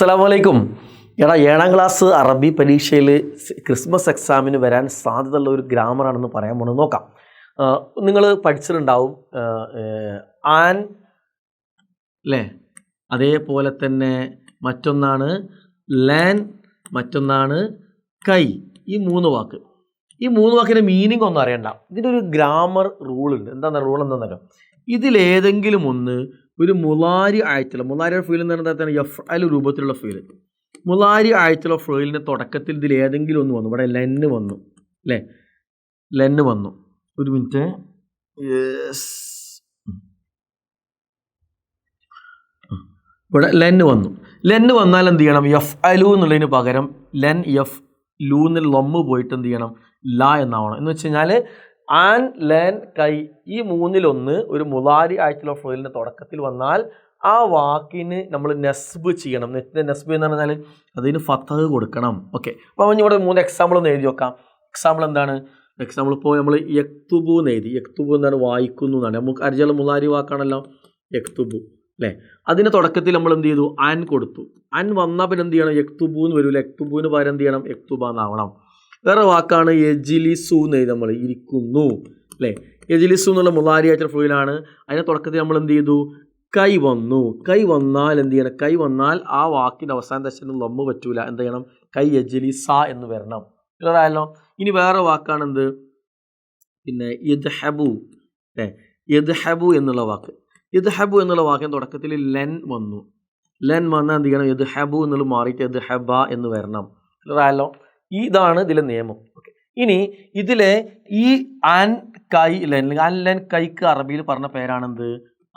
അസ്സലാമലൈക്കും. എടാ, 7ാം ക്ലാസ് അറബി പരീക്ഷയിൽ ക്രിസ്മസ് എക്സാമിന് വരാൻ സാധ്യതയുള്ള ഒരു ഗ്രാമറാണെന്ന് പറയാൻ പോണെന്ന് നോക്കാം. നിങ്ങൾ പഠിച്ചിട്ടുണ്ടാവും ആൻ അല്ലേ, അതേപോലെ തന്നെ മറ്റൊന്നാണ് ലാൻ, മറ്റൊന്നാണ് കൈ. ഈ മൂന്ന് വാക്കിൻ്റെ മീനിങ് ഒന്നും അറിയണ്ട. ഇതിൻ്റെ ഒരു ഗ്രാമർ റൂളുണ്ട്. റൂൾ എന്താണെന്നറിയോ? ഇതിലേതെങ്കിലും ഒന്ന് ഒരു മുലാരി ആയിട്ടുള്ള ഫീൽ എന്ന് പറഞ്ഞാൽ എഫ് അൽ രൂപത്തിലുള്ള ഫീൽ, മുലാരി ആയിട്ടുള്ള ഫീലിൻ്റെ തുടക്കത്തിൽ ഇതിൽ ഏതെങ്കിലും ഒന്ന് വന്നു. ഇവിടെ ലെന്ന് വന്നു അല്ലേ, ലെന്ന് വന്നു. ഒരു മിനിറ്റ്, ഇവിടെ ലെന്ന് വന്നാൽ എന്ത് ചെയ്യണം? എഫ് അലു എന്നുള്ളതിന് പകരം ലെൻ എഫ് ലൂ എന്നുള്ള ലൊമ്മ് പോയിട്ട് എന്ത് ചെയ്യണം? ല എന്നാവണം. എന്ന് വെച്ച് കഴിഞ്ഞാൽ ആൻ, ലെൻ, കൈ ഈ മൂന്നിലൊന്ന് ഒരു മുലാരി ആയിട്ടുള്ള ഫീലിൻ്റെ തുടക്കത്തിൽ വന്നാൽ ആ വാക്കിന് നമ്മൾ നെസ്ബ് ചെയ്യണം. നെസ്ബ് എന്ന് പറഞ്ഞാൽ അതിന് ഫത്തഹ് കൊടുക്കണം. ഓക്കെ, അപ്പോൾ ഇവിടെ 3 എക്സാമ്പിൾ ഒന്ന് എഴുതി വെക്കാം. എക്സാമ്പിൾ എന്താണ്? എക്സാമ്പിൾ ഇപ്പോൾ നമ്മൾ യക്തുബു എന്ന് എഴുതി. യക്തുബു എന്താണ്? വായിക്കുന്നു എന്നാണ്. നമുക്ക് അരിജുള്ള മുലാരി വാക്കാണല്ലോ യക്തുബു അല്ലേ. അതിൻ്റെ തുടക്കത്തിൽ നമ്മൾ എന്ത് ചെയ്തു? അൻ കൊടുത്തു. അൻ വന്നാൽ പിന്നെ എന്ത് ചെയ്യണം? യക്തുബു എന്ന് വരില്ല. യക്തുബുവിന് പകരം എന്ത് ചെയ്യണം? യക്തുബ എന്നാവണം. വേറെ വാക്കാണ് യജിലിസു എന്ന് എഴുതി. നമ്മൾ ഇരിക്കുന്നു അല്ലേ. യജിലിസു എന്നുള്ള മുലാരി ആയിട്ടുള്ള ഫീലാണ്. അതിൻ്റെ തുടക്കത്തിൽ നമ്മൾ എന്ത് ചെയ്തു? കൈ വന്നു. കൈ വന്നാൽ എന്ത് ചെയ്യണം? കൈ വന്നാൽ ആ വാക്കിൻ്റെ അവസാന ദശനും ലൊമ്മ പറ്റൂല. എന്ത് ചെയ്യണം? കൈ യജിലിസ എന്ന് വരണം. ക്ലിയറായല്ലോ. ഇനി വേറെ വാക്കാണെന്ത്? പിന്നെ യദ്ഹബു അല്ലേ. യദ്ഹബു എന്നുള്ള വാക്ക്, യദ്ഹബു എന്നുള്ള വാക്കിന് തുടക്കത്തിൽ ലെൻ വന്നു. ലെൻ വന്നാൽ എന്ത് ചെയ്യണം? യദ്ഹബു എന്നുള്ള മാറിയിട്ട് യദ്ഹബ എന്ന് വരണം. ക്ലിയറായല്ലോ. ഇതാണ് ഇതിലെ നിയമം. ഓക്കെ, ഇനി ഇതിലെ ഈ അൻ, കൈ, ലെൻ, അൻ, ലെൻ, കൈക്ക് അറബിയിൽ പറഞ്ഞ പേരാണെന്ത്?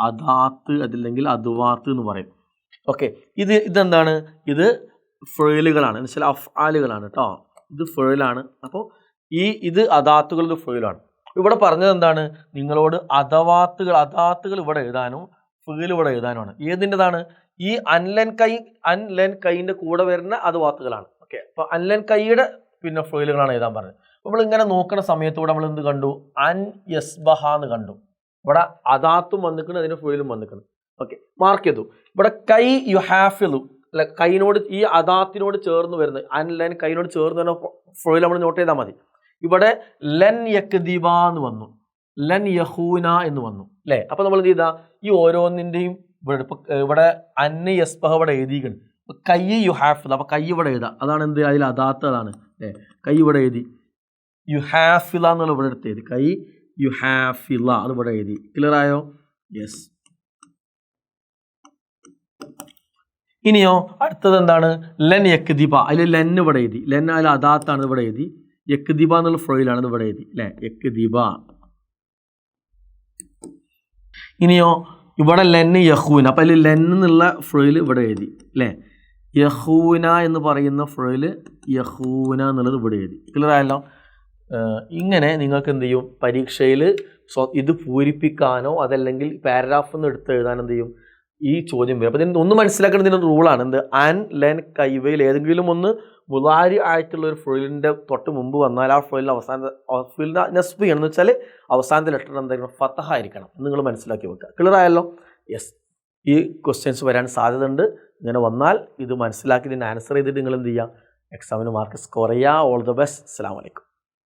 അദാത്ത്, അതില്ലെങ്കിൽ അദ്വാത്ത് എന്ന് പറയും. ഓക്കെ, ഇതെന്താണ്? ഇത് ഫേലുകളാണ്, എന്ന് വെച്ചാൽ അഫ്ആലുകളാണ് കേട്ടോ. ഇത് ഫേലാണ്. അപ്പോൾ ഇത് അദാത്തുകളുടെ ഫേലാണ്. ഇവിടെ പറഞ്ഞത് എന്താണ്? നിങ്ങളോട് അദാത്തുകൾ ഇവിടെ എഴുതാനും ഫേൽ ഇവിടെ എഴുതാനുമാണ്. ഏതിൻ്റെതാണ്? ഈ അൻലൻ കൈൻ്റെ കൂടെ വരുന്ന അദവാത്തുകളാണ്. ഓക്കെ, അപ്പോൾ അൻലൻ കൈയുടെ പിന്നെ ഫേലുകളാണ് എഴുതാൻ പറഞ്ഞത്. നമ്മൾ ഇങ്ങനെ നോക്കുന്ന സമയത്തൂടെ നമ്മൾ എന്ത് കണ്ടു? അൻ യസ്ബഹ എന്ന് കണ്ടു. ഇവിടെ അദാത്തും വന്നിക്കണം, അതിന് ഫേലും വന്നിക്കണം. ഓക്കെ, മാർക്ക് ചെയ്തു. ഇവിടെ കൈ യുഹാഫിലു അല്ല, കൈനോട് ഈ അദാത്തിനോട് ചേർന്ന് വരുന്നത് അൻ ലെൻ കൈനോട് ചേർന്ന് വരുന്ന ഫേൽ നമ്മൾ നോട്ട് ചെയ്താൽ മതി. ഇവിടെ ലെൻ യക്ദിബ എന്ന് വന്നു, ലെൻ യഹൂന എന്ന് വന്നു അല്ലേ. അപ്പോൾ നമ്മൾ എന്ത് ചെയ്താൽ ഈ ഓരോന്നിൻ്റെയും ഇവിടെ അന്ന് യസ്ബഹ ഇവിടെ എഴുതിക്കണം. കൈ യുഹാഫിൽ, അപ്പോൾ കൈ ഇവിടെ എഴുതാം. അതാണ് എന്ത്? അതിൽ അദാത്ത് അതാണ് അല്ലേ. കൈ ഇവിടെ എഴുതി. യുഹാഫില എന്നുള്ള ഇവിടെ എടുത്ത് എഴുതി. കൈ യുഹാഫില അത് ഇവിടെ എഴുതി. ക്ലിയർ ആയോ? യെസ്. ഇനിയോ അടുത്തത് എന്താണ്? ലെൻ യക്ദിബ. അതിൽ ലെൻ ഇവിടെ എഴുതി. ലെൻ അതിൽ അദാത്താണ് ഇവിടെ എഴുതി. യക്ദിബ എന്നുള്ള ഫ്രോയിലാണ് ഇത് ഇവിടെ എഴുതി അല്ലേ. യക്ദിബ. ഇനിയോ ഇവിടെ ലെന്ന് യഹൂന. അപ്പം അതിൽ ലെൻ എന്നുള്ള ഫ്രോയിൽ ഇവിടെ എഴുതി അല്ലേ. യഹൂന എന്ന് പറയുന്ന ഫ്രോയിൽ യഹൂന എന്നുള്ളത് ഇവിടെ എഴുതി. ക്ലിയർ ആയല്ലോ. ഇങ്ങനെ നിങ്ങൾക്ക് എന്ത് ചെയ്യും? പരീക്ഷയിൽ ഇത് പൂരിപ്പിക്കാനോ അതല്ലെങ്കിൽ പാരഗ്രാഫ് എന്ന് എടുത്ത് എഴുതാൻ എന്ത് ചെയ്യും? ഈ ചോദ്യം വരും. അപ്പോൾ ഇതിന് ഒന്ന് മനസ്സിലാക്കേണ്ടതിൻ്റെ റൂളാണ് എന്ത്? അൻ, ലെൻ, കൈവയിൽ ഏതെങ്കിലും ഒന്ന് മുലാരി ആയിട്ടുള്ള ഒരു ഫീലിൻ്റെ തൊട്ട് മുമ്പ് വന്നാൽ ആ ഫീലിൻ്റെ ഫീലിൻ്റെ നെസ്ബ് ചെയ്യണം. എന്ന് വെച്ചാൽ അവസാനത്തെ ലെറ്റർ എന്തായിരിക്കണം? ഫതഹ ആയിരിക്കണം. നിങ്ങൾ മനസ്സിലാക്കി വെക്കുക. ക്ലിയർ ആയല്ലോ? യെസ്. ഈ ക്വസ്റ്റ്യൻസ് വരാൻ സാധ്യതയുണ്ട്. ഇങ്ങനെ വന്നാൽ ഇത് മനസ്സിലാക്കി ഇതിന് ആൻസർ ചെയ്തിട്ട് നിങ്ങൾ എന്ത് ചെയ്യുക? എക്സാമിന് മാർക്ക് സ്കോർ ചെയ്യുക. All the best. അസ്സലാമു അലൈക്കും.